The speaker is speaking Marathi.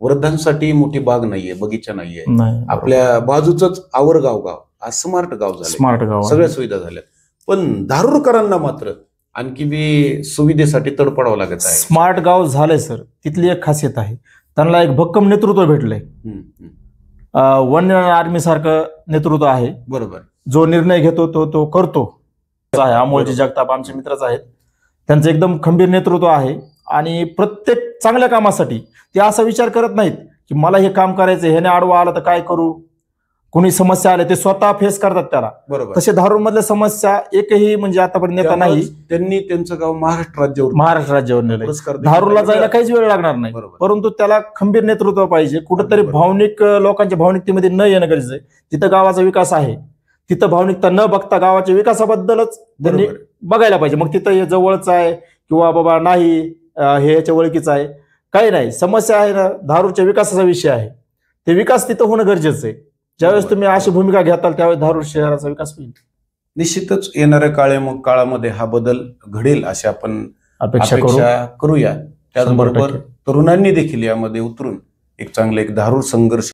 वृद्धांसाठी मोठी बाग नाहीये, बगीचा नाहीये. नाही, आपल्या बाजूच आवरगाव गाव आज स्मार्ट गाव झालं, स्मार्ट गाव आहे. सगळ्या सुविधा झाल्या. पण धारूरकरांना मात्र आणखी बी सुविधेसाठी तडपडावं लागत आहे. स्मार्ट गाव झालंय सर, तिथली एक खासियत आहे, त्यांना एक भक्कम नेतृत्व भेटलंय. वन आर्मी सारखं नेतृत्व आहे. बरोबर. जो निर्णय घेतो तो करतो आहे. अमोलजी जगताप आमचे मित्रच आहेत, त्यांचं एकदम खंबीर नेतृत्व आहे. आणि प्रत्येक चांगल्या कामासाठी ते असा विचार करत नाहीत की मला हे काम करायचं, ह्याने आडवा आला तर काय करू, कोणी समस्या आल्या ते स्वतः फेस करतात त्याला. बरोबर. तसे धारूर मधल्या समस्या एकही म्हणजे आतापर्यंत नेता नाही. त्यांनी त्यांचं गाव महाराष्ट्र राज्यावर नेलंय. धारूरला जायला काहीच वेळ लागणार नाही. परंतु त्याला खंबीर नेतृत्व पाहिजे. कुठंतरी भावनिक लोकांच्या भावनिकतेमध्ये न येणं गरजेचं आहे. जिथं गावाचा विकास आहे तिथं भावनिकता न बघता गावाच्या विकासाबद्दलच त्यांनी बघायला पाहिजे. मग तिथं हे जवळच आहे किंवा बाबा नाही हे याच्या ओळखीचं आहे, काही नाही. समस्या आहे ना, धारूरच्या विकासाचा विषय आहे. ते विकास तिथं होणं गरजेचं आहे. ज्यावेळेस तुम्ही अशी भूमिका घेताल त्यावेळेस धारूर शहराचा विकास होईल. निश्चितच येणाऱ्या काळामध्ये हा बदल घडेल अशी आपण अपेक्षा करूया. त्याचबरोबर तरुणांनी देखील यामध्ये उतरून एक चांगलं धारूर संघर्ष